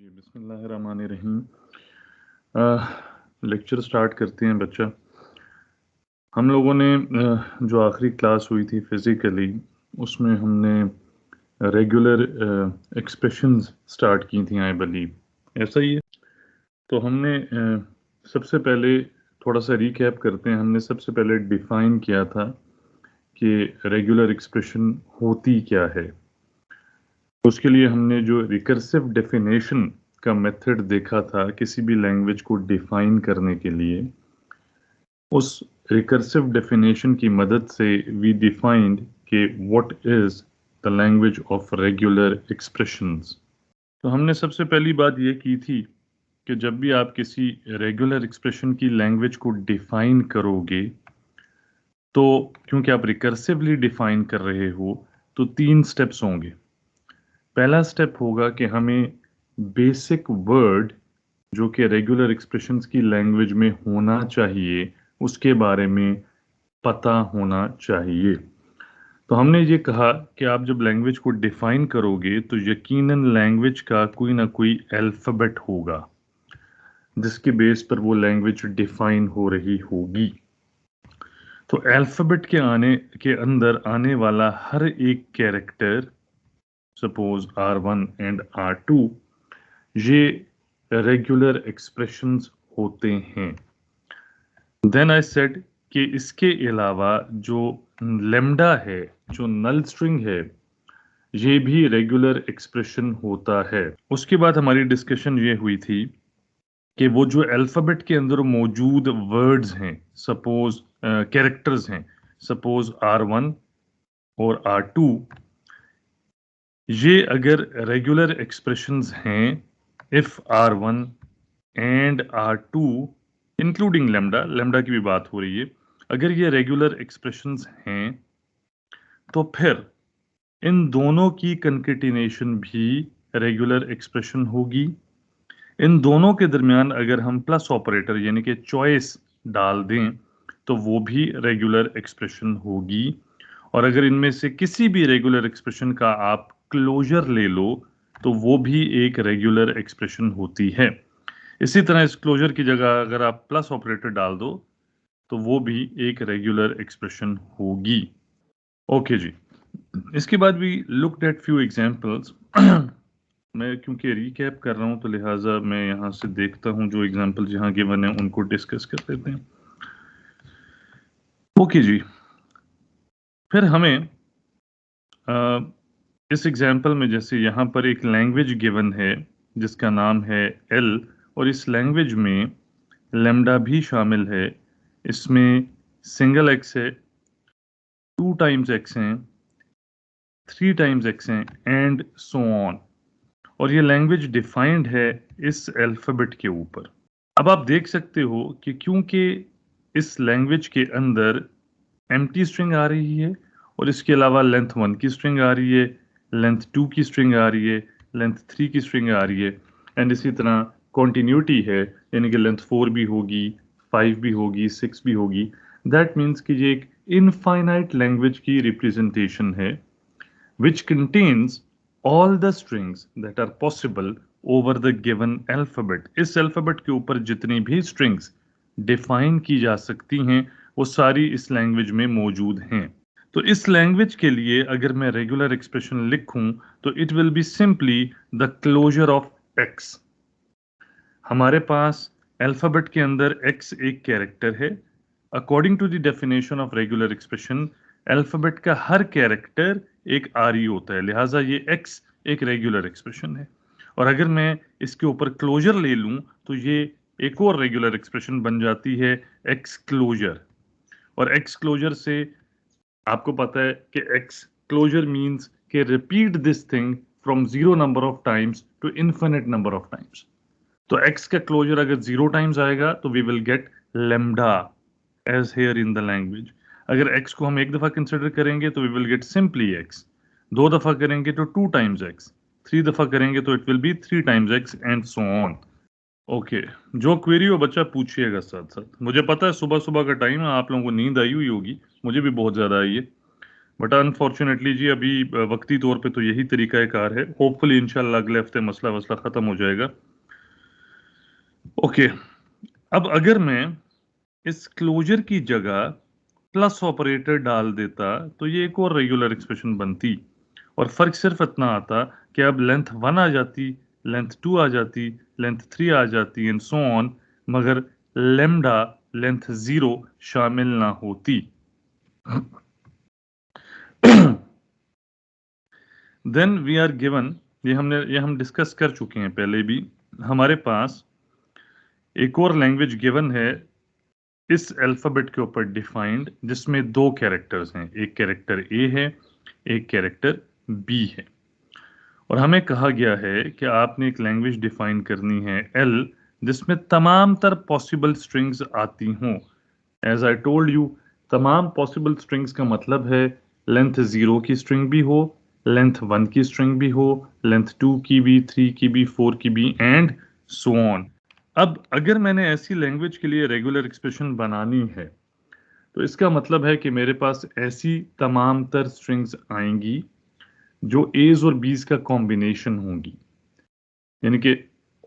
जी, बिस्मिल्लाहिर्रहमानिर्रहीम। Lecture start करते हैं बच्चा। हम लोगों ने जो आखिरी क्लास हुई थी फिज़िकली, उसमें हमने रेगुलर एक्सप्रेशंस स्टार्ट की थी, आई बिलीव ऐसा ही है। तो हमने सबसे पहले थोड़ा सा रिकैप करते हैं। हमने सबसे पहले डिफ़ाइन किया था कि रेगुलर एक्सप्रेशन होती क्या है। उसके लिए हमने जो रिकर्सिव डेफिनेशन का मेथड देखा था किसी भी लैंग्वेज को डिफाइन करने के लिए, उस रिकर्सिव डेफिनेशन की मदद से वी डिफाइंड कि what is the language of regular expressions. तो हमने सबसे पहली बात ये की थी कि जब भी आप किसी रेगुलर एक्सप्रेशन की लैंग्वेज को डिफाइन करोगे, तो क्योंकि आप रिकर्सिवली डिफाइन कर रहे हो, तो 3 स्टेप्स होंगे। पहला स्टेप होगा कि हमें बेसिक वर्ड जो कि रेगुलर एक्सप्रेशंस की लैंग्वेज में होना चाहिए, उसके बारे में पता होना चाहिए। तो हमने ये कहा कि आप जब लैंग्वेज को डिफाइन करोगे तो यकीनन लैंग्वेज का कोई ना कोई अल्फ़ाबेट होगा जिसके बेस पर वो लैंग्वेज डिफाइन हो रही होगी। तो अल्फ़ाबेट के अंदर आने वाला हर एक character, suppose R1 and R2, ये रेगुलर एक्सप्रेशंस होते हैं। देन आई सेड कि इसके अलावा जो लेमडा है, जो नल स्ट्रिंग है, ये भी रेगुलर एक्सप्रेशन होता है। उसके बाद हमारी डिस्कशन ये हुई थी कि वो जो अल्फ़ाबेट के अंदर मौजूद वर्ड्स हैं, सपोज कैरेक्टर्स हैं, सपोज R1 और R2, ये अगर रेगुलर एक्सप्रेशंस हैं, if R1 and R2 including lambda, lambda की भी बात हो रही है, अगर ये रेगुलर एक्सप्रेशंस हैं, तो फिर इन दोनों की कंकेटिनेशन भी रेगुलर एक्सप्रेशन होगी। इन दोनों के दरमियान अगर हम प्लस ऑपरेटर यानी कि चॉइस डाल दें, तो वो भी रेगुलर एक्सप्रेशन होगी। और अगर इनमें से किसी भी रेगुलर एक्सप्रेशन का आप क्लोजर ले लो, तो वो भी एक रेगुलर एक्सप्रेशन होती है। इसी तरह इस क्लोजर की जगह अगर आप प्लस ऑपरेटर डाल दो, तो वो भी एक रेगुलर एक्सप्रेशन होगी। ओके जी। इसके बाद भी लुक्ड एट फ्यू एग्जांपल्स। मैं क्योंकि रिकैप कर रहा हूं, तो लिहाजा मैं यहां से देखता हूं जो एग्जांपल जहां गिवन है उनको डिस्कस कर लेते हैं। ओके जी। फिर हमें इस एग्जांपल में जैसे यहाँ पर एक लैंग्वेज गिवन है जिसका नाम है एल, और इस लैंग्वेज में लेमडा भी शामिल है। इसमें सिंगल एक्स है, 2 टाइम्स एक्स हैं, 3 टाइम्स एक्स हैं, एंड सो ऑन। और ये लैंग्वेज डिफाइंड है इस अल्फ़ाबेट के ऊपर। अब आप देख सकते हो कि क्योंकि इस लैंग्वेज के अंदर एम्प्टी स्ट्रिंग आ रही है, और इसके अलावा लेंथ 1 की स्ट्रिंग आ रही है, लेंथ 2 की स्ट्रिंग आ रही है, लेंथ 3 की स्ट्रिंग आ रही है, एंड इसी तरह कॉन्टिन्यूटी है, यानी कि लेंथ 4 भी होगी, 5 भी होगी, 6 भी होगी। दैट मीन्स कि ये एक इनफाइनाइट लैंग्वेज की रिप्रेजेंटेशन है which contains all the strings that are possible over the given alphabet। इस अल्फाबेट के ऊपर जितनी भी स्ट्रिंग्स डिफाइन की जा सकती हैं, वो सारी इस लैंग्वेज में मौजूद हैं। तो इस लैंग्वेज के लिए अगर मैं रेगुलर एक्सप्रेशन लिखूं, तो it will be simply the closure of X. हमारे पास अल्फाबेट के अंदर x एक कैरेक्टर है। According to the definition of regular expression, alphabet का हर कैरेक्टर एक आरई होता है, लिहाजा ये x एक रेगुलर एक्सप्रेशन है। और अगर मैं इसके ऊपर क्लोजर ले लूं, तो ये एक और रेगुलर एक्सप्रेशन बन जाती है x क्लोजर। और x क्लोजर से आपको पता है कि x क्लोजर मीन्स कि repeat this thing from 0 number of times to infinite number of times. तो x का क्लोजर अगर 0 टाइम्स आएगा, तो we will get lambda as here in the language. अगर x को हम एक दफा कंसिडर करेंगे, तो we will get simply x। 2 दफा करेंगे तो 2 टाइम्स x, 3 दफा करेंगे तो it will B 3 times x, and so on. Okay, जो क्वेरी हो बच्चा पूछिएगा साथ साथ। मुझे पता है सुबह सुबह का टाइम है, आप लोगों को नींद आई हुई होगी, मुझे भी बहुत ज्यादा आई है। बट अनफॉर्चुनेटली जी अभी वक्ती तौर पे तो यही तरीका कार है। होपफुली इंशाल्लाह अगले हफ्ते मसला वसला खत्म हो जाएगा। ओके, अब अगर मैं इस क्लोजर की जगह प्लस ऑपरेटर डाल देता तो ये एक और रेगुलर एक्सप्रेशन बनती, और फर्क सिर्फ इतना आता कि अब लेंथ 1 आ जाती, लेंथ 2 आ जाती, लेंथ 3 आ जाती एंड सो ऑन, मगर लेम्डा लेंथ 0 शामिल ना होती। देन वी आर गिवन, ये हम डिस्कस कर चुके हैं पहले भी। हमारे पास एक और लैंग्वेज गिवन है इस अल्फाबेट के ऊपर डिफाइंड, जिसमें दो कैरेक्टर्स हैं, एक कैरेक्टर ए है, एक कैरेक्टर बी है। और हमें कहा गया है कि आपने एक लैंग्वेज डिफाइन करनी है एल, जिसमें तमाम तर पॉसिबल स्ट्रिंग्स आती हों। एज आई टोल्ड यू, तमाम पॉसिबल स्ट्रिंग्स का मतलब है लेंथ 0 की स्ट्रिंग भी हो, लेंथ 1 की स्ट्रिंग भी हो, लेंथ 2 की भी, 3 की भी, 4 की भी एंड सो ऑन। अब अगर मैंने ऐसी लैंग्वेज के लिए रेगुलर एक्सप्रेशन बनानी है तो इसका मतलब है कि मेरे पास ऐसी तमाम तर स्ट्रिंग्स आएंगी जो एज और बीज का कॉम्बिनेशन होंगी, यानी कि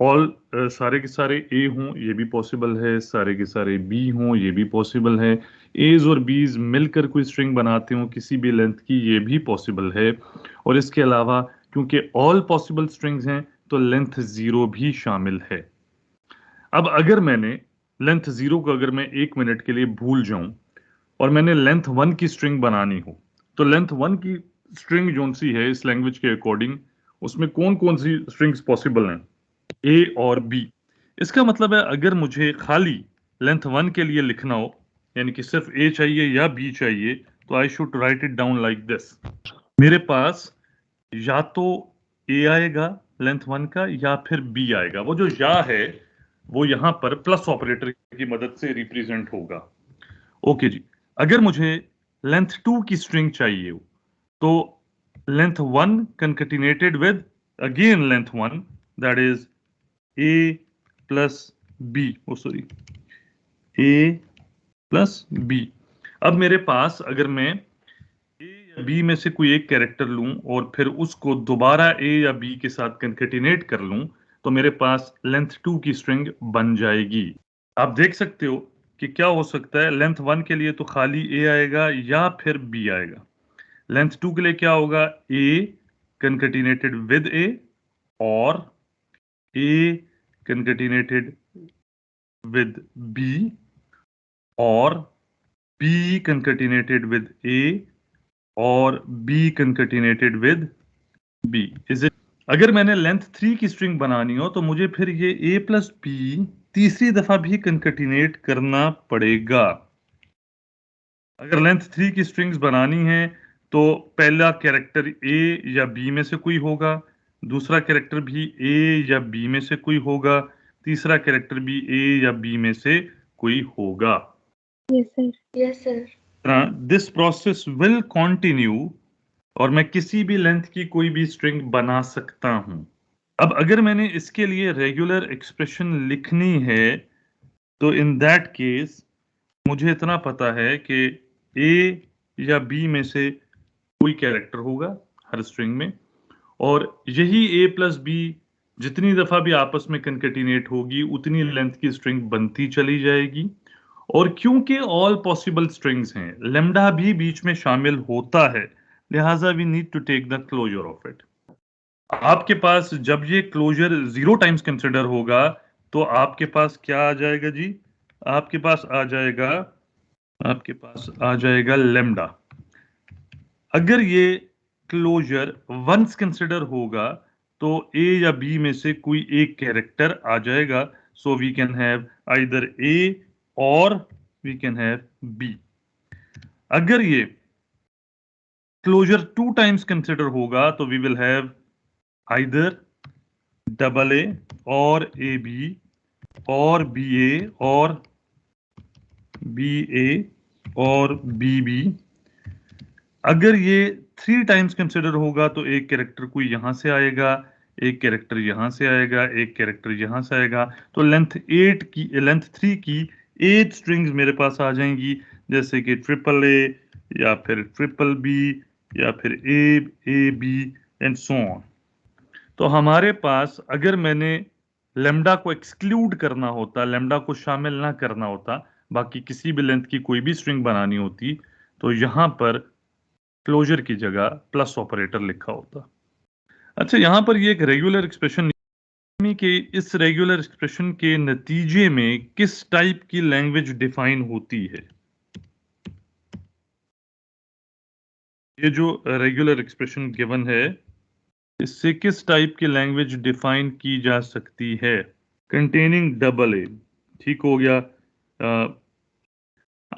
ऑल सारे के सारे ए हों ये भी पॉसिबल है, सारे के सारे बी हों ये भी पॉसिबल है, एज और बीज मिलकर कोई स्ट्रिंग बनाते हो किसी भी लेंथ की ये भी पॉसिबल है। और इसके अलावा क्योंकि ऑल पॉसिबल स्ट्रिंग्स हैं तो लेंथ 0 भी शामिल है। अब अगर मैंने लेंथ 0 को अगर मैं 1 मिनट के लिए भूल जाऊं और मैंने लेंथ 1 की स्ट्रिंग बनानी हो, तो लेंथ 1 की स्ट्रिंग जोन सी है इस लैंग्वेज के अकॉर्डिंग, उसमें कौन कौन सी स्ट्रिंग्स पॉसिबल हैं, ए और बी। इसका मतलब है अगर मुझे खाली लेंथ 1 के लिए लिखना हो, यानी कि सिर्फ ए चाहिए या बी चाहिए, तो I should write it down like this. मेरे पास या तो ए आएगा लेंथ 1 का या फिर बी आएगा। वो जो या है वो यहां पर प्लस ऑपरेटर की मदद से रिप्रेजेंट होगा। ओके जी, अगर मुझे लेंथ 2 की स्ट्रिंग चाहिए हो तो length 1 concatenated with again length 1, that is A plus B, oh sorry, A plus B. अब मेरे पास अगर मैं ए या बी में से कोई एक कैरेक्टर लूं और फिर उसको दोबारा ए या बी के साथ कंकेटिनेट कर लूं तो मेरे पास लेंथ 2 की स्ट्रिंग बन जाएगी। आप देख सकते हो कि क्या हो सकता है, लेंथ 1 के लिए तो खाली ए आएगा या फिर बी आएगा। लेंथ 2 के लिए क्या होगा, ए कंकेटिनेटेड विद ए और ए कंकेटिनेटेड विद बी और बी कंकेटिनेटेड विद ए और B concatenated with B. Is it? अगर मैंने लेंथ 3 की स्ट्रिंग बनानी हो तो मुझे फिर ये ए प्लस बी तीसरी दफा भी कंकेटिनेट करना पड़ेगा। अगर लेंथ 3 की स्ट्रिंग्स बनानी है तो पहला कैरेक्टर ए या बी में से कोई होगा, दूसरा कैरेक्टर भी ए या बी में से कोई होगा, तीसरा कैरेक्टर भी ए या बी में से कोई होगा। Yes sir, yes sir. This process will continue और मैं किसी भी लेंथ की कोई भी स्ट्रिंग बना सकता हूं। अब अगर मैंने इसके लिए रेगुलर एक्सप्रेशन लिखनी है तो इन दैट केस मुझे इतना पता है कि ए या बी में से कोई कैरेक्टर होगा हर स्ट्रिंग में, और यही ए प्लस बी जितनी दफा भी आपस में कंकेटिनेट होगी उतनी लेंथ की स्ट्रिंग बनती चली जाएगी। और क्योंकि ऑल पॉसिबल स्ट्रिंग्स हैं, लेम्डा भी बीच में शामिल होता है, लिहाजा we need to take the closure of it. आपके पास जब ये क्लोजर 0 टाइम्स कंसिडर होगा तो आपके पास क्या आ जाएगा जी, आपके पास आ जाएगा, आपके पास आ जाएगा लेम्डा। अगर ये क्लोजर वंस कंसिडर होगा तो ए या बी में से कोई एक कैरेक्टर आ जाएगा, so we can have either A और वी कैन हैव बी। अगर ये क्लोजर 2 टाइम्स कंसिडर होगा तो we will have either double A और ए बी और बी ए और बी ए और बी बी। अगर ये 3 टाइम्स कंसिडर होगा तो एक कैरेक्टर कोई यहां से आएगा, एक कैरेक्टर यहां से आएगा, एक कैरेक्टर यहां से आएगा, तो लेंथ 3 की 8 स्ट्रिंग्स मेरे पास आ जाएंगी, जैसे कि ट्रिपल ए, या फिर ट्रिपल बी या फिर A B and so on. तो हमारे पास अगर मैंने लेमडा को एक्सक्लूड करना होता, लेमडा को शामिल ना करना होता, बाकी किसी भी लेंथ की कोई भी स्ट्रिंग बनानी होती, तो यहां पर क्लोजर की जगह प्लस ऑपरेटर लिखा होता। अच्छा, यहां पर ये एक रेगुलर एक्सप्रेशन के इस रेगुलर एक्सप्रेशन के नतीजे में किस टाइप की लैंग्वेज डिफाइन होती है। ये जो रेगुलर एक्सप्रेशन गिवन है, इससे किस टाइप की लैंग्वेज डिफाइन की जा सकती है। कंटेनिंग डबल ए, ठीक हो गया।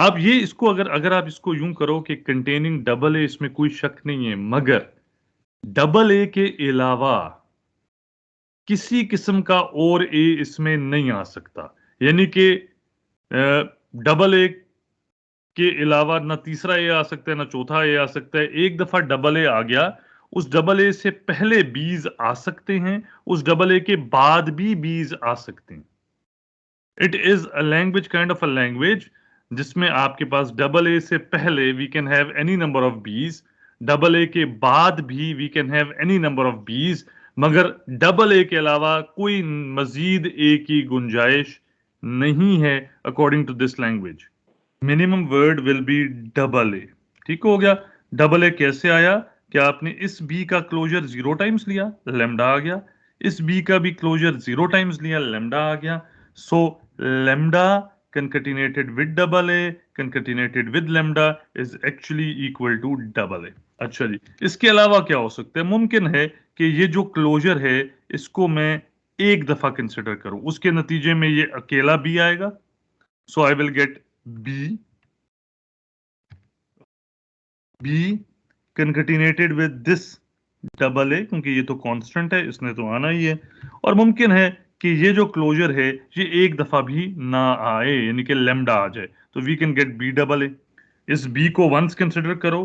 आप ये इसको अगर अगर आप इसको यूं करो कि कंटेनिंग डबल ए, इसमें कोई शक नहीं है, मगर डबल ए के अलावा किसी किस्म का और ए इसमें नहीं आ सकता। यानी कि डबल ए के अलावा ना तीसरा ए आ सकता है ना चौथा ए आ सकता है। एक दफा डबल ए आ गया, उस डबल ए से पहले बीज आ सकते हैं, उस डबल ए के बाद भी बीज आ सकते हैं। It is a language, kind of a language जिसमें आपके पास डबल ए से पहले we can have any number of B's, double A के बाद भी we can have any number of B's, मगर डबल ए के अलावा कोई मजीद ए की गुंजाइश नहीं है according to this language. Minimum word will be double A. ठीक हो गया। डबल ए कैसे आया? क्या आपने इस बी का क्लोजर 0 टाइम्स लिया, लेमडा आ गया। इस बी का भी क्लोजर 0 टाइम्स लिया, लेमडा आ गया। So lambda concatenated with double A concatenated with lambda is actually equal to double A. अच्छा जी, इसके अलावा क्या हो सकता है? मुमकिन है कि ये जो क्लोजर है इसको मैं एक दफा कंसिडर करूं, उसके नतीजे में ये अकेला बी आएगा। So I will get B concatenated with this double A, क्योंकि ये तो कांस्टेंट है, इसने तो आना ही है। और मुमकिन है कि ये जो क्लोजर है ये एक दफा भी ना आए, यानी कि लेमडा आ जाए, तो we can get B double A. इस बी को वंस कंसिडर करो,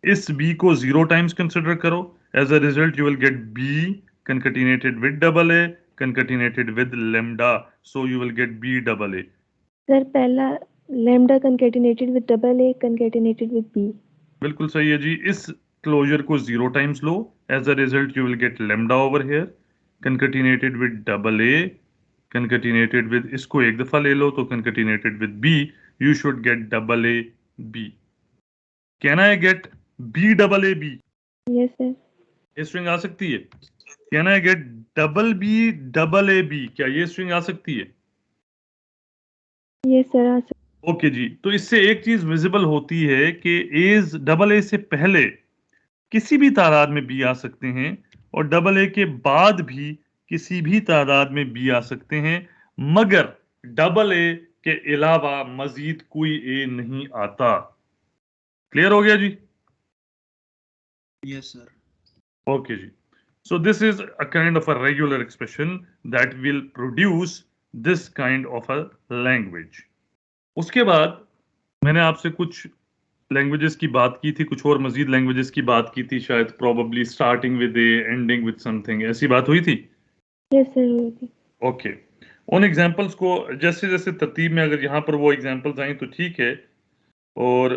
इस बी को 0 टाइम्स कंसिडर करो, as a result you will get B concatenated with double A concatenated with lambda, so you will get B double A. Sir पहला lambda concatenated with double A concatenated with B. बिल्कुल सही है जी। इस closure को 0 times लो, as a result you will get lambda over here concatenated with double A concatenated with, इसको एक दफा ले लो तो concatenated with B, you should get double A B. Can I get B double A B? Yes sir. ये string आ सकती है। Can I get double B double A B? क्या ये स्ट्रिंग आ सकती है? Yes sir. ओके जी, तो इससे एक चीज विजिबल होती है कि एज डबल ए से पहले किसी भी तादाद में बी आ सकते हैं और डबल ए के बाद भी किसी भी तादाद में बी आ सकते हैं, मगर डबल ए के अलावा मजीद कोई ए नहीं आता। क्लियर हो गया जी? Yes sir. ओके जी, so this is a kind of a regular expression that will produce this kind of a language. उसके बाद मैंने आपसे कुछ लैंग्वेजेस की बात की थी, कुछ और मजीद लैंग्वेजेस की बात की थी, शायद probably starting with A ending with something, ऐसी बात हुई थी। Yes sir. Okay. ओके, उन एग्जांपल्स को जैसे जैसे तरतीब में अगर यहाँ पर वो एग्जांपल्स आई तो ठीक है, और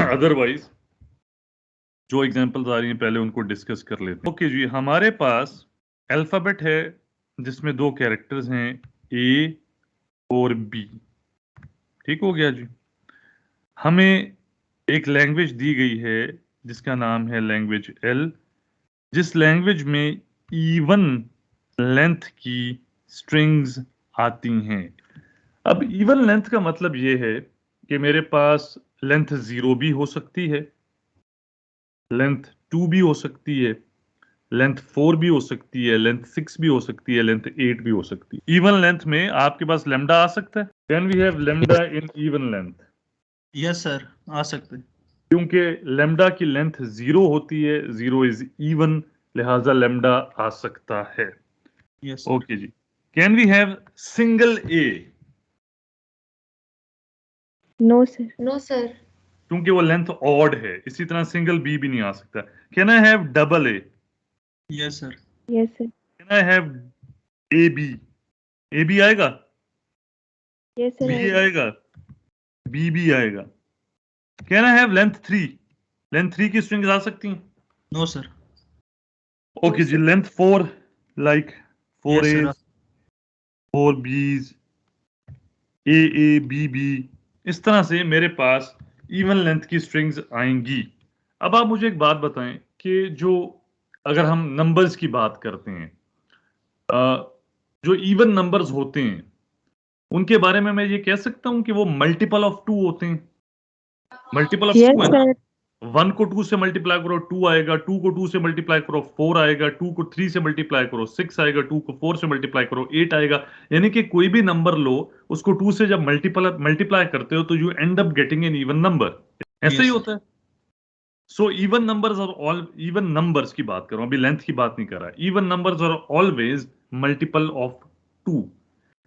अदरवाइज जो एग्जांपल्स आ रही हैं पहले उनको डिस्कस कर लेते हैं। ओके जी, हमारे पास अल्फाबेट है जिसमें 2 कैरेक्टर्स हैं ए और बी। ठीक हो गया जी। हमें एक लैंग्वेज दी गई है जिसका नाम है लैंग्वेज एल, जिस लैंग्वेज में इवन लेंथ की स्ट्रिंग्स आती हैं। अब इवन लेंथ का मतलब ये है कि मेरे पास लेंथ 0 भी हो सकती है, लेंथ 2 भी हो सकती है, लेंथ 4 भी हो सकती है, लेंथ 6 भी हो सकती है, लेंथ 8 भी हो सकती है। इवन लेंथ में आपके पास लेमडा आ सकता है। Can we have lambda in even length? Yes sir, आ सकते। क्योंकि लेमडा की लेंथ 0 होती है, 0 इज इवन, लिहाजा लेमडा आ सकता है। यस ओके जी, can we have single A? No sir. No sir. क्योंकि वो लेंथ ऑड है, इसी तरह सिंगल बी भी नहीं आ सकता। Can I have double A? Yes sir. Yes sir. Can I have A B? A B आएगा, Yes sir. बी आएगा, बी भी आएगा। Can I have length 3? Length 3 की स्ट्रिंग्स आ सकती हैं? No sir. ओके जी, length 4, like 4 yes sir. A's, 4 B's, A B B, इस तरह से मेरे पास इवन लेंथ की स्ट्रिंग्स आएंगी। अब आप मुझे एक बात बताएं कि जो अगर हम नंबर्स की बात करते हैं, जो इवन नंबर्स होते हैं उनके बारे में मैं ये कह सकता हूं कि वो मल्टीपल ऑफ 2 होते हैं। मल्टीपल ऑफ 2 Yes, है ना? sir. 1 को 2 से मल्टीप्लाई करो 2 आएगा, 2 को 2 से मल्टीप्लाई करो 4 आएगा, 2 को 3 से मल्टीप्लाई करो 6 आएगा, 2 को 4 से मल्टीप्लाई करो 8 आएगा। यानी कि कोई भी नंबर लो, उसको 2 से जब मल्टीप्लाई करते हो तो you and up getting an even number. ऐसा ही यस होता है। सो इवन नंबर्स और ऑल इवन नंबर्स की बात कर रहा हूं, अभी लेंथ की बात नहीं कर रहा। Even numbers are always multiple of 2।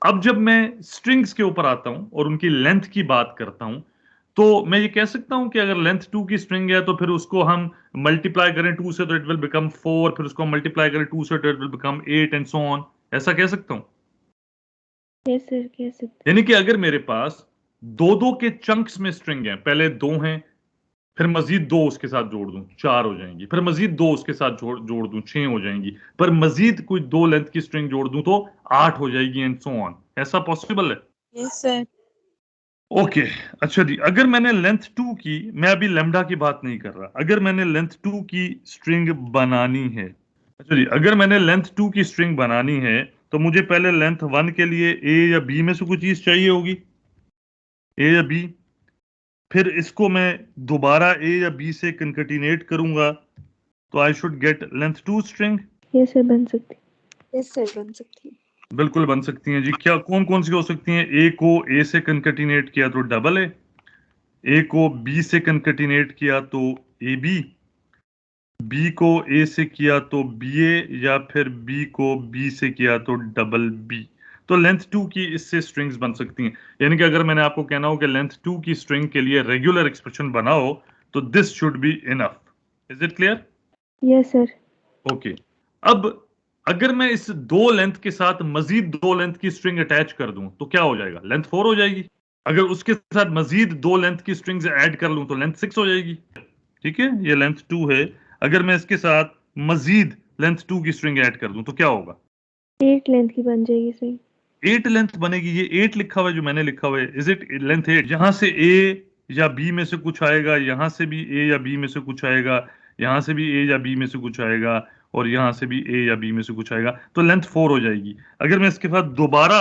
अब जब मैं स्ट्रिंग्स के ऊपर आता हूं और उनकी लेंथ की बात करता हूं, तो मैं ये कह सकता हूं कि अगर लेंथ 2 की स्ट्रिंग है तो फिर उसको हम मल्टीप्लाई करें 2 से तो इट विल बिकम 4, फिर उसको मल्टीप्लाई करें 2 से तो it will become 8 and so on. ऐसा कह सकता हूं। Yes, sir. कह सकते यानी कि अगर मेरे पास दो दो के चंक्स में स्ट्रिंग है, पहले 2 हैं, फिर मजीद 2 उसके साथ जोड़ दूं 4 हो जाएंगी, फिर मजीद 2 उसके साथ जोड़ दूं 6 हो जाएंगी, पर मजीद कोई 2 लेंथ की स्ट्रिंग जोड़ दूं तो 8 हो जाएगी एंड सो ऑन। ऐसा पॉसिबल है? Yes sir. ओके। अच्छा जी, अगर मैंने लेंथ 2 की, मैं अभी लेमडा की बात नहीं कर रहा, अगर मैंने लेंथ 2 की स्ट्रिंग बनानी है, अच्छा जी, अगर मैंने लेंथ 2 की स्ट्रिंग बनानी है तो मुझे पहले लेंथ 1 के लिए ए या बी में से कोई चीज चाहिए होगी, ए या बी। फिर इसको मैं दोबारा ए या बी से कंकैटिनेट करूंगा तो I should get length 2 string. Yes, sir. बन सकती. यस सर बन सकती है। बिल्कुल बन सकती हैं जी। क्या कौन कौन सी हो सकती हैं? ए को ए से कंकैटिनेट किया तो डबल ए को बी से कंकैटिनेट किया तो ए बी को ए से किया तो बी ए, या फिर बी को बी से किया तो डबल बी। तो लेंथ 2 की इससे स्ट्रिंग्स बन सकती हैं। यानी कि अगर मैंने आपको कहना हो कि लेंथ 2 की स्ट्रिंग के लिए रेगुलर एक्सप्रेशन बनाओ तो this should be enough. Is it clear? Yes, sir. Okay. अब अगर मैं इस 2 लेंथ के साथ मजीद 2 लेंथ की स्ट्रिंग अटैच कर दूं तो क्या हो जाएगा? लेंथ 4 हो जाएगी। अगर उसके साथ मजीद 2 लेंथ की स्ट्रिंग्स ऐड कर लूं तो लेंथ 6 हो जाएगी। ठीक है, ये लेंथ 2 है। अगर मैं इसके साथ मजीद लेंथ 2 की स्ट्रिंग ऐड कर दूं तो क्या होगा? 8 लेंथ की बन जाएगी सही. 8 लेंथ बनेगी। ये 8 लिखा हुआ है जो मैंने लिखा हुआ है, इज इट लेंथ 8? यहां से ए या बी में से कुछ आएगा, यहां से भी ए या बी में से कुछ आएगा, यहां से भी ए या बी में से कुछ आएगा, और यहां से भी ए या बी में से कुछ आएगा, तो लेंथ 4 हो जाएगी। अगर मैं इसके साथ दोबारा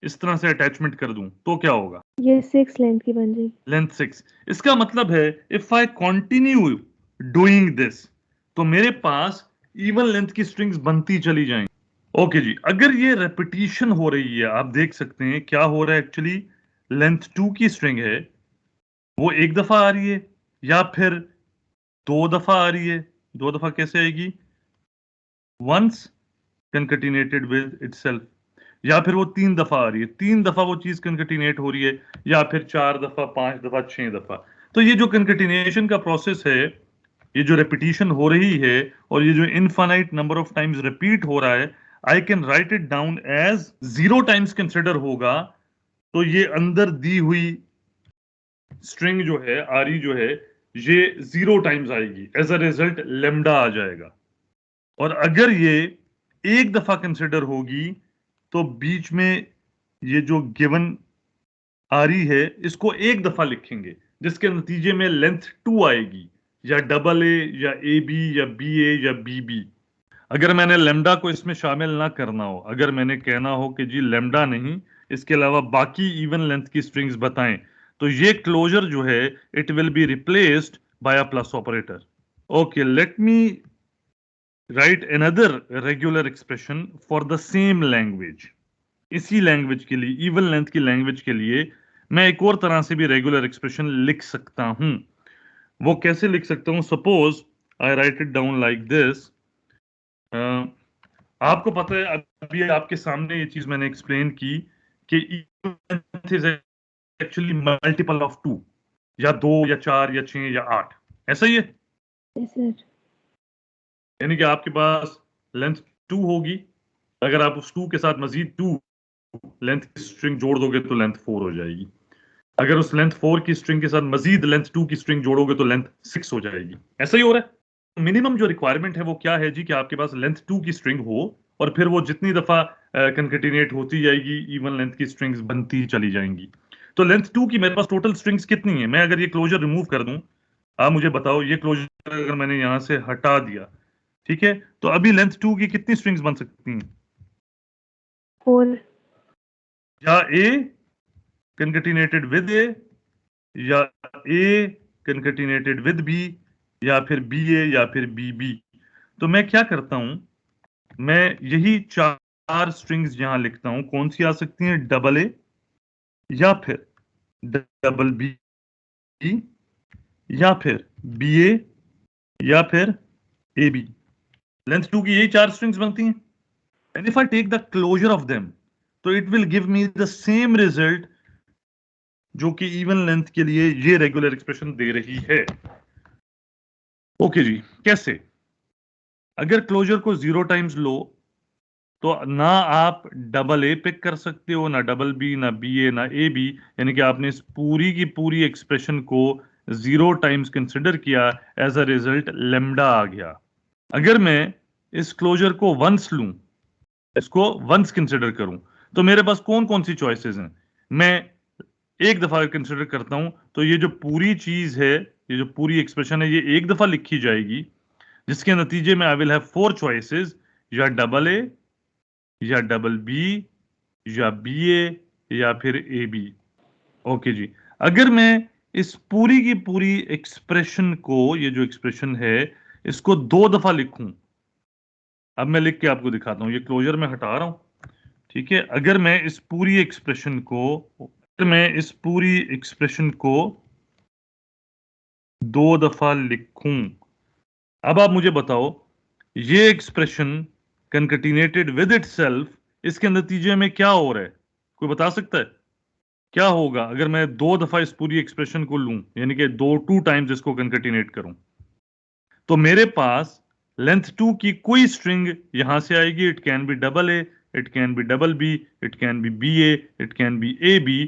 इस तरह से अटैचमेंट कर दूं तो क्या होगा? ये 6 लेंथ की बन जाएगी. लेंथ 6। इसका मतलब है if I continue doing this तो मेरे पास इवन लेंथ की स्ट्रिंग्स बनती चली जाएंगी। ओके जी, अगर ये रेपिटेशन हो रही है, आप देख सकते हैं क्या हो रहा है एक्चुअली। लेंथ 2 की स्ट्रिंग है, वो एक दफा आ रही है या फिर 2 दफा आ रही है। 2 दफा कैसे आएगी? Once concatenated with itself. या फिर वो 3 दफा आ रही है, 3 दफा वो चीज कंकैटिनेट हो रही है, या फिर 4 दफा, 5 दफा, 6 दफा। तो ये जो कंकैटिनेशन का प्रोसेस है, ये जो रेपिटेशन हो रही है और ये जो infinite number of times repeat हो रहा है, I can write it down as 0 times consider होगा तो ये अंदर दी हुई स्ट्रिंग जो है, आरी जो है, ये 0 टाइम्स आएगी। एज अ रिजल्ट लेमडा आ जाएगा। और अगर ये एक दफा कंसिडर होगी तो बीच में ये जो गिवन आरी है इसको एक दफा लिखेंगे, जिसके नतीजे में लेंथ 2 आएगी, या डबल ए या ए बी या बी ए या बी बी। अगर मैंने लेमडा को इसमें शामिल ना करना हो, अगर मैंने कहना हो कि जी लेमडा नहीं, इसके अलावा बाकी इवन लेंथ की स्ट्रिंग्स बताएं, तो ये क्लोजर जो है it will be replaced by a plus operator. Okay, let me right another regular expression for the same language. इसी लैंग्वेज के लिए, इवन लेंथ की लैंग्वेज के लिए, मैं एक और तरह से भी रेगुलर एक्सप्रेशन लिख सकता हूं। वो कैसे लिख सकता हूं? Suppose I right it down like this. आपको पता है, अभी आपके सामने ये चीज मैंने एक्सप्लेन की कि even is actually multiple of 2, या 2 या 4 या 6 या 8। ऐसा ही है। Yes, sir. यानी कि आपके पास लेंथ 2 होगी, अगर आप उस 2 के साथ मजीद 2 लेंथ की स्ट्रिंग जोड़ दोगे तो लेंथ 4 हो जाएगी। अगर उस लेंथ 4 की स्ट्रिंग के साथ मजीद लेंथ 2 की स्ट्रिंग जोड़ोगे तो लेंथ 6 हो जाएगी। ऐसा ही हो रहा है। मिनिमम जो रिक्वायरमेंट है वो क्या है जी, कि आपके पास लेंथ 2 की स्ट्रिंग हो और फिर वो जितनी दफा कंकेटिनेट होती जाएगी इवन लेंथ की स्ट्रिंग्स बनती चली जाएंगी। तो लेंथ 2 की मेरे पास टोटल स्ट्रिंग्स कितनी है? मैं अगर ये क्लोजर रिमूव कर दूं, आप मुझे बताओ, ये क्लोजर अगर मैंने यहां से हटा दिया, ठीक है, तो अभी लेंथ 2 की कितनी स्ट्रिंग्स बन सकती हैं? 4, या ए कंकेटिनेटेड विद ए, या ए कंकेटिनेटेड विद बी, या फिर बी ए, या फिर बी बी। तो मैं क्या करता हूं, मैं यही चार स्ट्रिंग्स यहां लिखता हूं। कौन सी आ सकती हैं? डबल ए, या फिर डबल बी, या फिर बी ए, या फिर ए बी। लेंथ 2 की यही चार स्ट्रिंग्स बनती हैं। And if I take the closure of them, तो it will give me the same result जो कि इवन लेंथ के लिए ये रेगुलर एक्सप्रेशन दे रही है। ओके जी, कैसे? अगर क्लोजर को 0 टाइम्स लो तो ना आप डबल ए पिक कर सकते हो, ना डबल बी, ना बी ए, ना ए बी, यानी कि आपने इस पूरी की पूरी एक्सप्रेशन को 0 टाइम्स कंसिडर किया, एज अ रिजल्ट लेमडा आ गया। अगर मैं इस क्लोजर को वंस लूं, इसको वंस कंसिडर करूं, तो मेरे पास कौन कौन सी चॉइसेस हैं? मैं एक दफा कंसिडर करता हूं तो ये जो पूरी चीज है, ये जो पूरी एक्सप्रेशन है, ये एक दफा लिखी जाएगी, जिसके नतीजे में आई विल हैव 4 चॉइसेस, या डबल ए, या डबल बी, या बी ए, या फिर ए बी। ओके जी, अगर मैं इस पूरी की पूरी एक्सप्रेशन को, ये जो एक्सप्रेशन है, इसको 2 दफा लिखूं, अब मैं लिख के आपको दिखाता हूं। ये क्लोजर में हटा रहा हूं, ठीक है। अगर मैं इस पूरी एक्सप्रेशन को, अगर मैं इस पूरी एक्सप्रेशन को 2 दफा लिखूं, अब आप मुझे बताओ, ये एक्सप्रेशन कंकेटिनेटेड विद इटसेल्फ, इसके नतीजे में क्या हो रहा है? कोई बता सकता है क्या होगा अगर मैं 2 दफा इस पूरी एक्सप्रेशन को लूं, यानी कि 2 टाइम्स इसको कंकेटिनेट करूं? तो मेरे पास लेंथ 2 की कोई स्ट्रिंग यहां से आएगी। It can be double A, it can be double B, it can be A, it can be A B.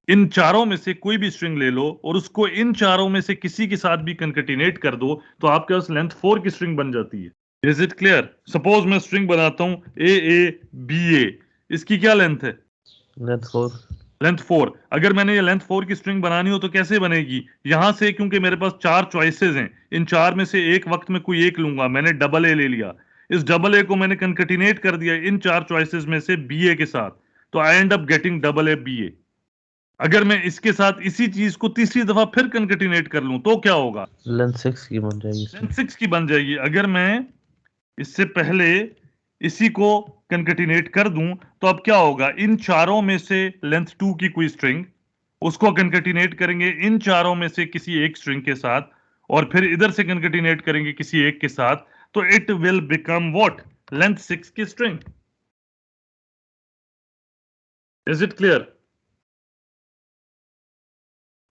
इन चारों में से कोई भी स्ट्रिंग ले लो और उसको इन चारों में से किसी के साथ भी कंकेटिनेट कर दो, तो आपके पास लेंथ 4 की स्ट्रिंग बन जाती है। Is it clear? सपोज मैं स्ट्रिंग बनाता हूं ए बी ए, इसकी क्या लेंथ है? लेंथ 4। लेंथ 4। अगर मैंने ये लेंथ 4 की स्ट्रिंग बनानी हो तो कैसे बनेगी? यहां से, क्योंकि मेरे पास 4 चॉइसेस हैं, इन 4 में से एक वक्त में कोई एक लूंगा। मैंने डबल ए ले लिया, इस डबल ए को मैंने कंकेटिनेट कर दिया इन 4 चॉइसेस में से बी ए के साथ, तो I end up getting double A B A. अगर मैं इसके साथ इसी चीज को तीसरी दफा फिर कंकेटिनेट कर लूं तो क्या होगा? लेंथ 6 की बन जाएगी लेंथ 6 की बन जाएगी। अगर मैं इससे पहले इसी को कंकेटिनेट कर दूं तो अब क्या होगा? इन चारों में से लेंथ 2 की कोई स्ट्रिंग, उसको कंकेटिनेट करेंगे इन चारों में से किसी एक स्ट्रिंग के साथ, और फिर इधर से कंकेटिनेट करेंगे किसी एक के साथ, तो it will become what? Length 6 की string. Is it clear?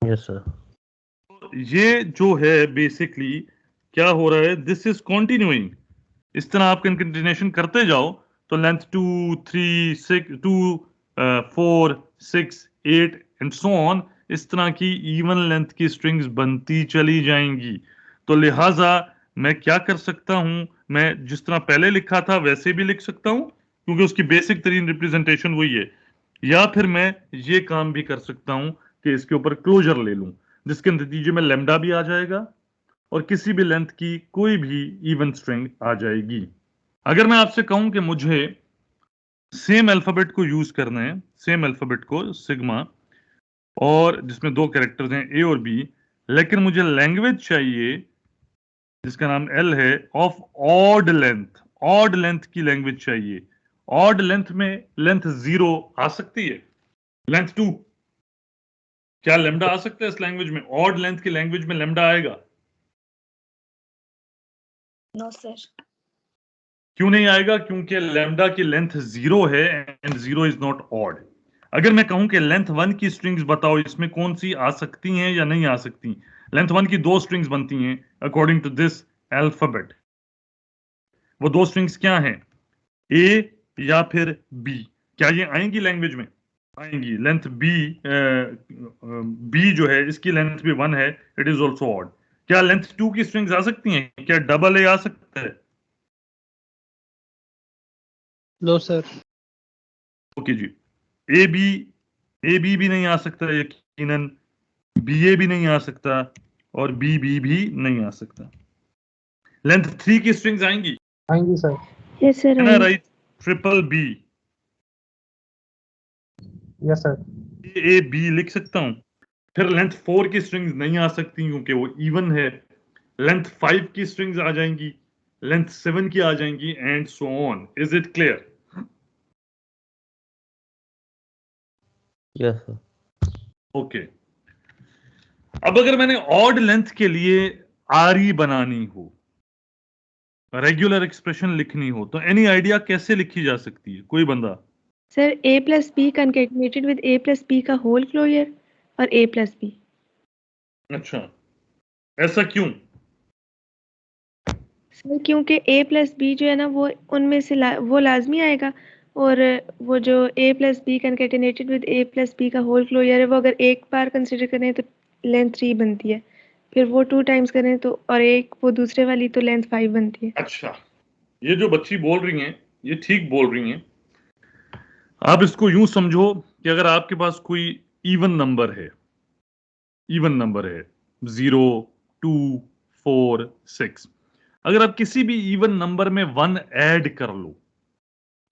Yes sir. ये जो है बेसिकली क्या हो रहा है, दिस इज कंटिन्यूइंग। इस तरह आप कंकेटिनेशन करते जाओ तो लेंथ 2, 3, 6, 2, 4, 6, 8 एंड सो ऑन, इस तरह की इवन लेंथ की स्ट्रिंग्स बनती चली जाएंगी। तो लिहाजा मैं क्या कर सकता हूं, मैं जिस तरह पहले लिखा था वैसे भी लिख सकता हूं, क्योंकि उसकी बेसिक तरीन रिप्रेजेंटेशन वही है। या फिर मैं ये काम भी कर सकता हूं कि इसके ऊपर क्लोजर ले लूं, जिसके नतीजे में लेमडा भी आ जाएगा और किसी भी लेंथ की कोई भी इवन स्ट्रिंग आ जाएगी। अगर मैं आपसे कहूं कि मुझे सेम अल्फाबेट को यूज करना है, सेम अल्फाबेट को सिग्मा, और जिसमें 2 कैरेक्टर्स हैं ए और बी, लेकिन मुझे लैंग्वेज चाहिए जिसका नाम एल है, of odd length. Odd length की लैंग्वेज चाहिए। ऑड लेंथ में लेंथ 0 आ सकती है, लेंथ 2, क्या लेमडा आ सकता है इस लैंग्वेज में? ऑड लेंथ की लैंग्वेज में लेमडा आएगा? No sir. क्यों नहीं आएगा? क्योंकि लैम्डा की लेंथ 0 है एंड 0 इज नॉट ऑड। अगर मैं कहूं कि लेंथ 1 की स्ट्रिंग्स बताओ, इसमें कौन सी आ सकती हैं या नहीं आ सकती? लेंथ 1 की 2 स्ट्रिंग्स बनती हैं अकॉर्डिंग टू दिस अल्फाबेट। वो 2 स्ट्रिंग्स क्या हैं? ए या फिर बी। क्या ये आएंगी लैंग्वेज में? आएंगी। लेंथ बी जो है इसकी लेंथ भी 1 है, इट इज ऑल्सो ऑड। क्या लेंथ 2 की स्ट्रिंग्स आ सकती हैं? क्या डबल ए आ सकता है? No sir. ओके जी। ए बी भी नहीं आ सकता यकीनन, बी ए भी नहीं आ सकता, और बी बी भी नहीं आ सकता। लेंथ 3 की स्ट्रिंग्स आएंगी? आएंगी sir. Yes, sir. Can I write triple B? Yes sir. A B लिख सकता हूं। फिर लेंथ 4 की स्ट्रिंग्स नहीं आ सकती क्योंकि वो इवन है। लेंथ 5 की स्ट्रिंग्स आ जाएंगी, लेंथ 7 की आ जाएंगी, and so on. Is it clear? Yes, sir. Okay. अब अगर मैंने ऑड लेंथ के लिए आरी बनानी हो, रेगुलर एक्सप्रेशन लिखनी हो, तो एनी आइडिया कैसे लिखी जा सकती है? कोई बंदा? Sir, A plus B concatenated with A plus B का whole closure और A plus B. अच्छा, ऐसा क्यों? सर क्योंकि A plus B जो है ना वो उनमें से वो लाजमी आएगा, और वो जो A plus B concatenated with A plus B का whole closure है वो अगर एक बार कंसिडर करें तो लेंथ 3 बनती है, फिर वो 2 टाइम्स करें तो और एक वो दूसरे वाली तो लेंथ 5 बनती है। अच्छा, ये जो बच्ची बोल रही हैं ये ठीक बोल रही हैं। आप इसको यूं समझो कि अगर आपके पास कोई इवन नंबर है, 0, 2, 4, 6, अगर आप किसी भी इवन नंबर में 1 ऐड कर लो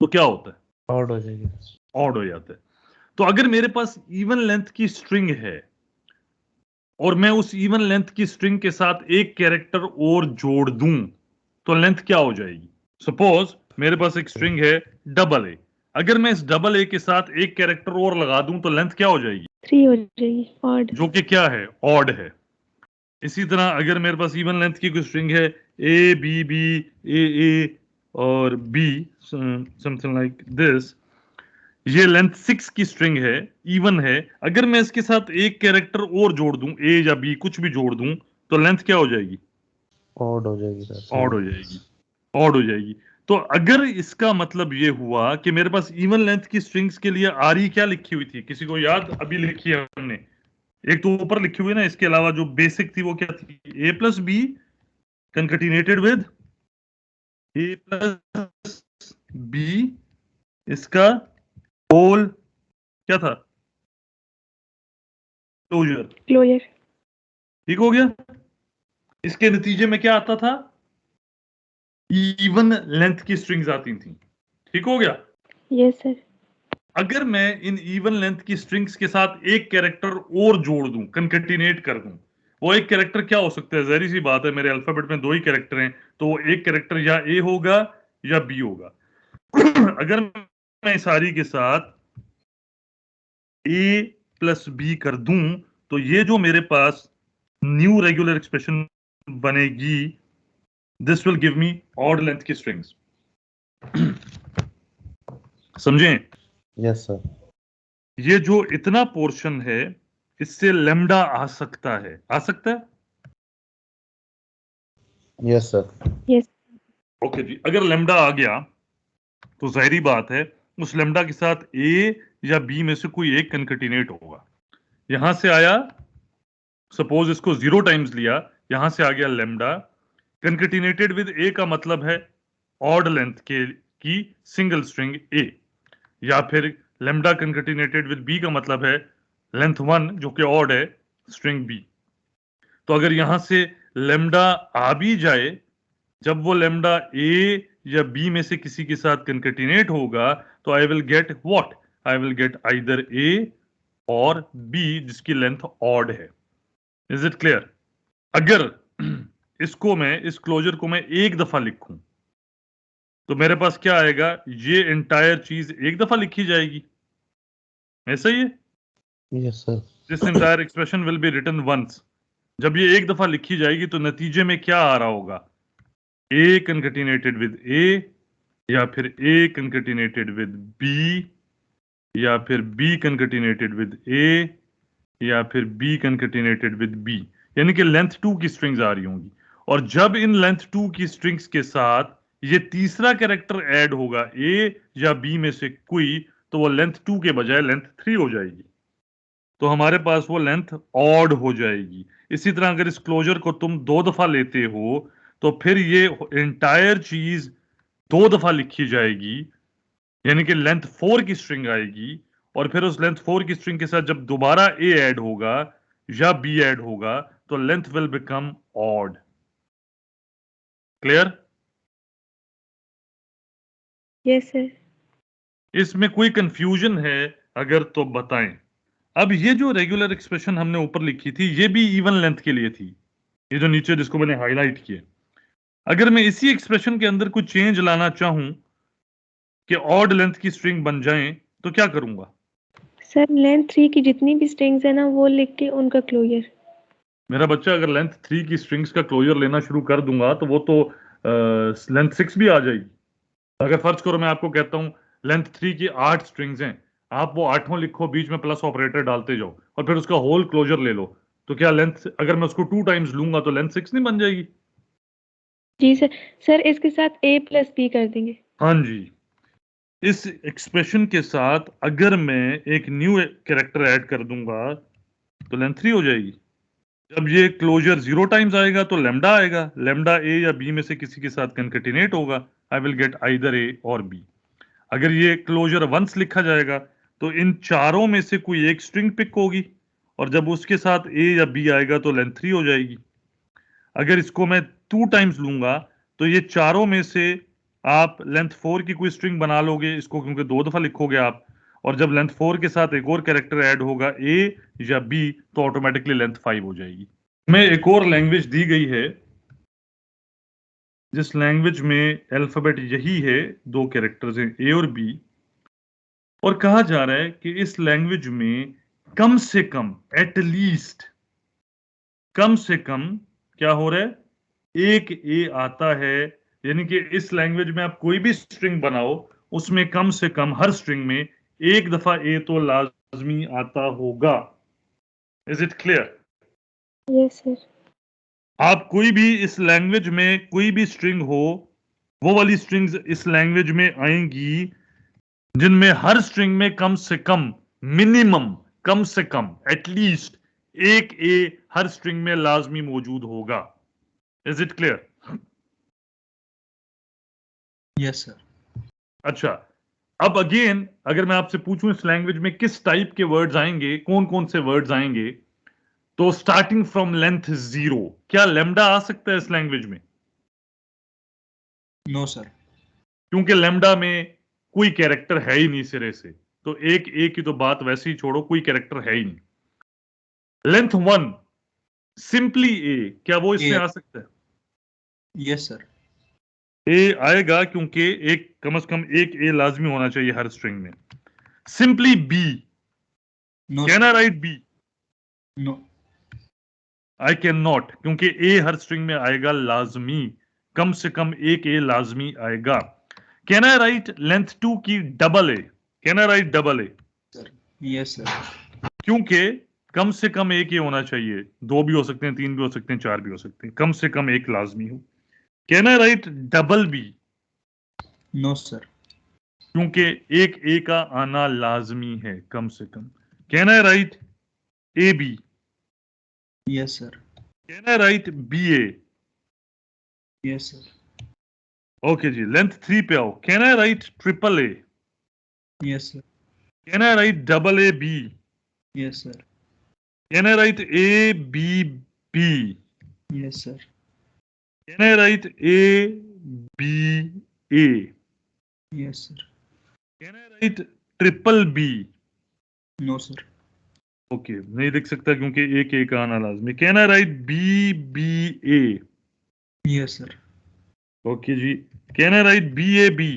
तो क्या होता है? Odd हो जाएगी। ऑड हो जाता है। तो अगर मेरे पास इवन लेंथ की स्ट्रिंग है और मैं उस इवन लेंथ की स्ट्रिंग के साथ एक कैरेक्टर और जोड़ दूं तो लेंथ क्या हो जाएगी? सपोज मेरे पास एक स्ट्रिंग है डबल ए, अगर मैं इस डबल ए के साथ एक कैरेक्टर और लगा दूं तो लेंथ क्या हो जाएगी? 3 हो जाएगी, ऑड। जो कि क्या है? ऑड है। इसी तरह अगर मेरे पास इवन लेंथ की कोई स्ट्रिंग है ए बी बी ए और बी, समथिंग लाइक दिस, ये लेंथ 6 की स्ट्रिंग है, इवन है, अगर मैं इसके साथ एक कैरेक्टर और जोड़ दूं, ए या बी कुछ भी जोड़ दूं, तो लेंथ क्या हो जाएगी? Odd हो जाएगी सर। ऑड हो जाएगी। ऑड हो जाएगी। तो अगर इसका मतलब ये हुआ कि मेरे पास इवन लेंथ की स्ट्रिंग्स के लिए आरी क्या लिखी हुई थी? किसी को याद? अभी लिखी है हमने, एक तो ऊपर लिखी हुई है ना, इसके अलावा जो बेसिक थी वो क्या थी? A plus B concatenated with A plus B, इसका होल क्या था? क्लोजर। क्लोजर। ठीक हो गया। इसके नतीजे में क्या आता था? इवन लेंथ की स्ट्रिंग्स आती थी। ठीक हो गया। Yes sir. अगर मैं इन इवन लेंथ की स्ट्रिंग्स के साथ एक कैरेक्टर और जोड़ दूं, कंकेटिनेट कर दूं, वो एक कैरेक्टर क्या हो सकता है? जहरी सी बात है, मेरे अल्फाबेट में 2 ही कैरेक्टर हैं, तो वो एक कैरेक्टर या ए होगा या बी होगा। अगर मैं सारी के साथ ए प्लस बी कर दूं तो ये जो मेरे पास न्यू रेगुलर एक्सप्रेशन बनेगी, this will give me odd length की स्ट्रिंग्स। समझें? Yes, sir. ये जो इतना पोर्शन है इससे लेमडा आ सकता है, आ सकता है। Yes, sir. यस। ओके जी। अगर लेमडा आ गया तो जाहिर बात है उस लेमडा के साथ ए या बी में से कोई एक कंकेटिनेट होगा। यहां से आया, सपोज इसको 0 टाइम्स लिया, यहां से आ गया लेमडा कंकेटिनेटेड विद ए का मतलब है ऑड लेंथ की सिंगल स्ट्रिंग ए, या फिर लेमडा कंकेटिनेटेड विद बी का मतलब है लेंथ 1 जो कि ऑड है, स्ट्रिंग बी। तो अगर यहां से लेमडा आ भी जाए, जब वो लेमडा ए या बी में से किसी के साथ कंकेटिनेट होगा तो I will get what? I will get either A और बी जिसकी लेंथ ऑड है। Is it clear? अगर इसको मैं, इस क्लोजर को मैं एक दफा लिखूं तो मेरे पास क्या आएगा? ये एंटायर चीज एक दफा लिखी जाएगी, ऐसा ही है। Yes, sir. This entire expression will be written once. जब ये एक दफा लिखी जाएगी तो नतीजे में क्या आ रहा होगा? ए कंकेटिनेटेड विद ए, या फिर ए कंकेटिनेटेड विद बी, या फिर बी कंकेटिनेटेड विद ए, या फिर बी कंकेटिनेटेड विद बी, यानी कि लेंथ 2 की स्ट्रिंग्स आ रही होंगी। और जब इन लेंथ 2 की स्ट्रिंग्स के साथ ये तीसरा कैरेक्टर ऐड होगा, ए या बी में से कोई, तो वो लेंथ 2 के बजाय लेंथ 3 हो जाएगी, तो हमारे पास वो लेंथ ऑड हो जाएगी। इसी तरह अगर इस क्लोजर को तुम 2 दफा लेते हो तो फिर ये एंटायर चीज 2 दफा लिखी जाएगी, यानी कि लेंथ 4 की स्ट्रिंग आएगी, और फिर उस लेंथ 4 की स्ट्रिंग के साथ जब दोबारा ए ऐड होगा या बी ऐड होगा तो length will become odd. Clear? Yes sir. इसमें कोई कंफ्यूजन है अगर तो बताएं। अब ये जो रेगुलर एक्सप्रेशन हमने ऊपर लिखी थी ये भी इवन लेंथ के लिए थी, ये जो नीचे जिसको मैंने हाईलाइट किया। अगर मैं इसी एक्सप्रेशन के अंदर कुछ चेंज लाना चाहूं कि ऑड लेंथ की स्ट्रिंग बन जाएं तो क्या करूंगा? सर लेंथ 3 की जितनी भी स्ट्रिंग्स है ना वो लिख के उनका क्लोजर। मेरा बच्चा अगर लेंथ 3 की स्ट्रिंग्स का क्लोजर लेना शुरू कर दूंगा तो वो तो लेंथ 6 भी आ जाएगी। अगर फर्ज करो मैं आपको कहता हूं लेंथ 3 की 8 स्ट्रिंग्स हैं, आप वो 8वां लिखो, बीच में प्लस ऑपरेटर डालते जाओ और फिर उसका होल क्लोजर ले लो, तो क्या लेंथ, अगर मैं उसको 2 टाइम्स लूंगा तो लेंथ 6 नहीं बन जाएगी? जी सर। सर इसके साथ a प्लस b कर देंगे। हाँ जी, इस एक्सप्रेशन के साथ अगर मैं एक न्यू कैरेक्टर ऐड कर दूंगा तो लेंथ 3 हो जाएगी। जब ये क्लोजर 0 टाइम्स आएगा तो लेमडा आएगा, लेमडा ए या बी में से किसी के साथ कंकैटिनेट होगा, आई विल गेट आइदर ए और बी। अगर ये क्लोजर वंस लिखा जाएगा तो इन चारों में से कोई एक स्ट्रिंग पिक होगी, और जब उसके साथ ए या बी आएगा तो लेंथ 3 हो जाएगी। अगर इसको मैं 2 टाइम्स लूंगा तो ये चारों में से आप लेंथ 4 की कोई स्ट्रिंग बना लोगे इसको, क्योंकि 2 दफा लिखोगे आप, और जब लेंथ 4 के साथ एक और कैरेक्टर ऐड होगा ए या बी तो ऑटोमेटिकली लेंथ 5 हो जाएगी। में एक और लैंग्वेज दी गई है जिस लैंग्वेज में अल्फाबेट यही है, 2 कैरेक्टर्स हैं ए और बी, और कहा जा रहा है कि इस लैंग्वेज में कम से कम, एट लीस्ट, कम से कम क्या हो रहा है, एक ए आता है। यानी कि इस लैंग्वेज में आप कोई भी स्ट्रिंग बनाओ उसमें कम से कम हर स्ट्रिंग में एक दफा ए तो लाजमी आता होगा। Is it clear? Yes sir. आप कोई भी इस लैंग्वेज में कोई भी स्ट्रिंग हो, वो वाली स्ट्रिंग्स इस लैंग्वेज में आएंगी जिनमें हर स्ट्रिंग में कम से कम, मिनिमम, कम से कम, एटलीस्ट एक ए हर स्ट्रिंग में लाजमी मौजूद होगा। Is it clear? Yes sir. अच्छा, अब अगेन अगर मैं आपसे पूछूं इस लैंग्वेज में किस टाइप के वर्ड्स आएंगे, कौन कौन से वर्ड्स आएंगे, तो स्टार्टिंग फ्रॉम लेंथ 0, क्या लेमडा आ सकता है इस लैंग्वेज में? No sir. क्योंकि लेमडा में कोई कैरेक्टर है ही नहीं सिरे से, तो एक ए की तो बात वैसे ही छोड़ो, कोई कैरेक्टर है ही नहीं। लेंथ 1 सिंपली ए, क्या वो इसमें आ सकता है? Yes sir. ए आएगा क्योंकि एक, कम से कम एक ए लाजमी होना चाहिए हर स्ट्रिंग में। Simply B, no can I write B? No. I can not, क्योंकि ए हर स्ट्रिंग में आएगा लाजमी, कम से कम एक ए लाजमी आएगा। कैन आई राइट लेंथ 2 की double A? Can I write double A? Yes sir. क्योंकि कम से कम एक ये होना चाहिए, 2 भी हो सकते हैं, 3 भी हो सकते हैं, 4 भी हो सकते हैं, कम से कम एक लाजमी हो। Can I write double B? No sir. क्योंकि एक ए का आना लाजमी है कम से कम। Can I write A B? Yes sir. Can I write B A? Yes sir. Okay जी, लेंथ 3 पे आओ। Can I write triple A? Yes sir. Can I write double A B? Yes sir. Can I write A B B? Yes sir. Can I write A B A? Yes sir. Can I write triple B? No sir. Okay, नहीं लिख सकता क्योंकि एक A का आना लाजमी। Can I write B B A? Yes sir. Okay जी, can I write B A B?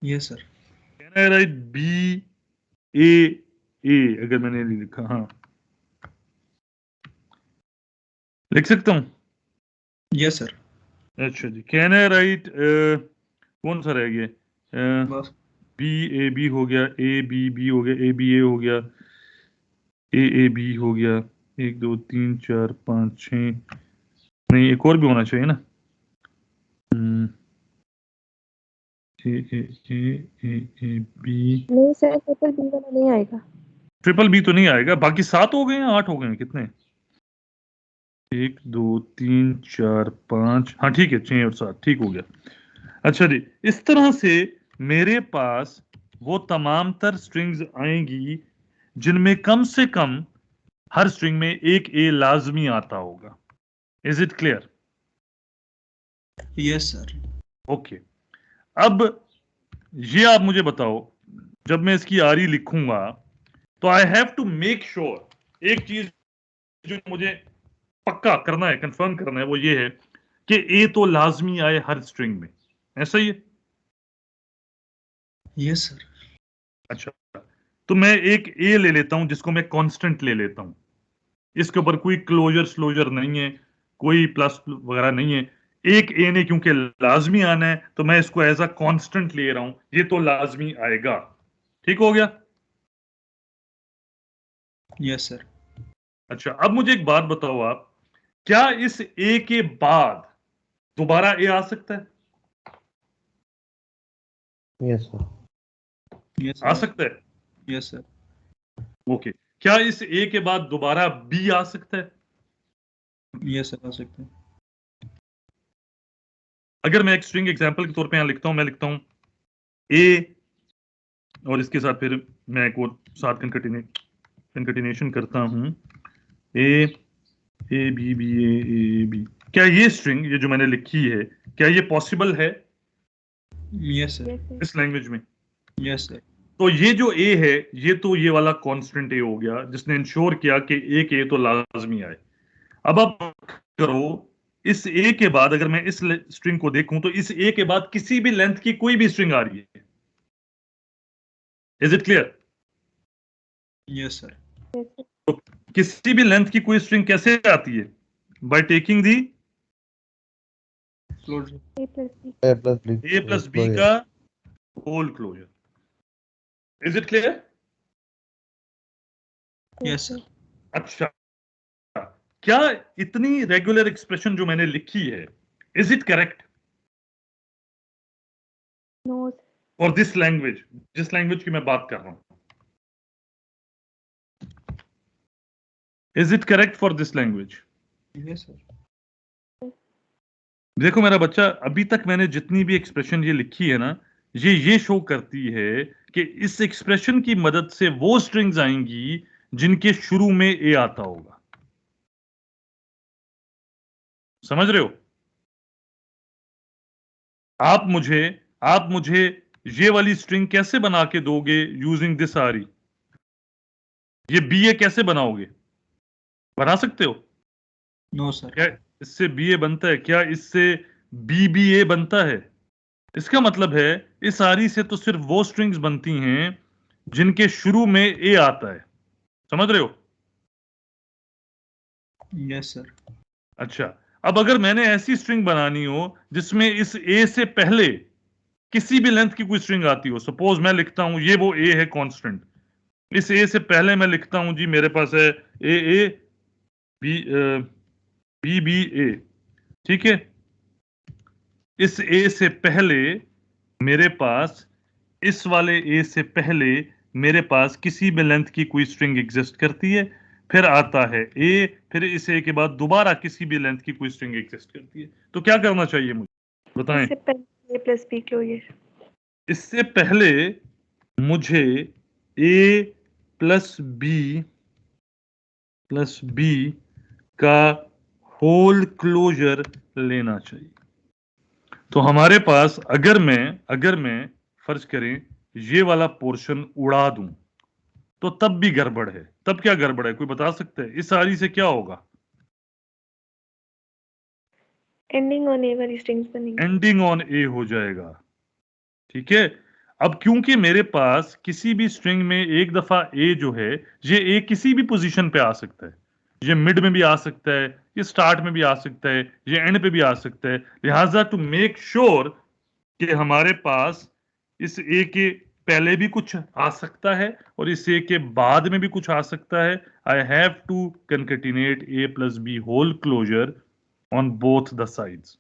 Yes sir. Can I write B A A? अगर मैंने नहीं लिखा, हाँ लिख सकता हूँ। Yes sir. अच्छा जी, कैन आई राइट, कौन सा रह गया, बस। बी ए बी हो गया, ए बी बी हो गया, ए बी ए हो गया, ए बी हो गया, 1 2 3 4 5 6, नहीं एक और भी होना चाहिए ना, बी, नहीं सर, ट्रिपल बी वाला नहीं आएगा। ट्रिपल बी तो नहीं आएगा। बाकी 7 हो गए हैं, 8 हो गए हैं, कितने? 1 2 3 4 5, हाँ ठीक है, 6 और 7, ठीक हो गया। अच्छा जी, इस तरह से मेरे पास वो तमाम तर स्ट्रिंग्स आएंगी जिनमें कम से कम हर स्ट्रिंग में एक ए लाजमी आता होगा। Is it clear? Yes sir. Okay, अब ये आप मुझे बताओ, जब मैं इसकी आरी लिखूंगा तो I have to make sure, एक चीज जो मुझे पक्का करना है, कंफर्म करना है, वो ये है कि ए तो लाजमी आए हर स्ट्रिंग में। ऐसा ही है? Yes sir. अच्छा, तो मैं एक ए ले लेता हूं जिसको मैं कांस्टेंट ले लेता हूं। इसके ऊपर कोई क्लोजर स्लोजर नहीं है, कोई प्लस वगैरह नहीं है। एक ए ने क्योंकि लाजमी आना है तो मैं इसको एज अ कांस्टेंट ले रहा हूं, ये तो लाजमी आएगा। ठीक हो गया? Yes sir. अच्छा, अब मुझे एक बात बताओ आप, क्या इस ए के बाद दोबारा ए आ सकता है? Yes sir. यस आ सर। सकता है? Yes sir. ओके, क्या इस ए के बाद दोबारा बी आ सकता है? यस सर, आ सकते हैं। अगर मैं एक स्ट्रिंग एग्जांपल के तौर पे यहां लिखता हूं, मैं लिखता हूं ए, और इसके साथ फिर मैं एक और साथ कंकटिनेशन करता हूं, A A B B A B. क्या ये स्ट्रिंग, ये जो मैंने लिखी है, क्या ये पॉसिबल है यस सर। Yes sir. इस लैंग्वेज में? Yes sir. तो ये जो ए है, ये तो ये वाला कांस्टेंट ए हो गया जिसने इंश्योर किया कि एक ए तो लाजमी आए। अब आप करो, इस ए के बाद अगर मैं इस स्ट्रिंग को देखूं तो इस ए के बाद किसी भी लेंथ की कोई भी स्ट्रिंग आ रही है। Is it clear? Yes sir. Yes sir. किसी भी लेंथ की कोई स्ट्रिंग कैसे आती है? By taking the closure. A plus B. A plus B, A plus B का whole closure. Is it clear? Yes sir. अच्छा, क्या इतनी रेगुलर एक्सप्रेशन जो मैंने लिखी है, is it correct no. For this language, जिस लैंग्वेज की मैं बात कर रहा हूं? Is it correct for this language? Yes sir. देखो मेरा बच्चा, अभी तक मैंने जितनी भी एक्सप्रेशन ये लिखी है ना, ये शो करती है कि इस एक्सप्रेशन की मदद से वो स्ट्रिंग्स आएंगी जिनके शुरू में ए आता होगा। समझ रहे हो? आप मुझे ये वाली स्ट्रिंग कैसे बना के दोगे यूजिंग दिस आरी? ये बी ए कैसे बनाओगे? बना सकते हो? No sir. क्या इससे बी ए बनता है? क्या इससे बी बी ए बनता है? इसका मतलब है इस आरी से तो सिर्फ वो स्ट्रिंग्स बनती हैं जिनके शुरू में ए आता है। समझ रहे हो? Yes sir. अच्छा, अब अगर मैंने ऐसी स्ट्रिंग बनानी हो जिसमें इस ए से पहले किसी भी लेंथ की कोई स्ट्रिंग आती हो, सपोज मैं लिखता हूं ये वो ए है कांस्टेंट, इस ए से पहले मैं लिखता हूं जी मेरे पास है ए ए बी बी बी ए, ठीक है? इस ए से पहले मेरे पास, इस वाले ए से पहले मेरे पास किसी भी लेंथ की कोई स्ट्रिंग एग्जिस्ट करती है, फिर आता है ए, फिर इस ए के बाद दोबारा किसी भी लेंथ की कोई स्ट्रिंग एग्जिस्ट करती है। तो क्या करना चाहिए मुझे बताएं? इससे पहले ए प्लस बी क्लोजर। इससे पहले मुझे ए प्लस बी का होल क्लोजर लेना चाहिए। तो हमारे पास अगर मैं फर्ज करें ये वाला पोर्शन उड़ा दूं तो तब भी गड़बड़ है। तब क्या गड़बड़ है, कोई बता सकता है? इस आरी से क्या होगा? एंडिंग ऑन ए वाली स्ट्रिंग्स बनेंगी। एंडिंग ऑन ए हो जाएगा, ठीक है? अब क्योंकि मेरे पास किसी भी स्ट्रिंग में एक दफा ए जो है, ये ए किसी भी पोजीशन पे आ सकता है। ये मिड में भी आ सकता है, ये स्टार्ट में भी आ सकता है, ये एंड पे भी आ सकता है। लिहाजा टू मेक श्योर कि हमारे पास इस ए के पहले भी कुछ आ सकता है और इस ए के बाद में भी कुछ आ सकता है, I have to concatenate A plus B whole closure on both the sides.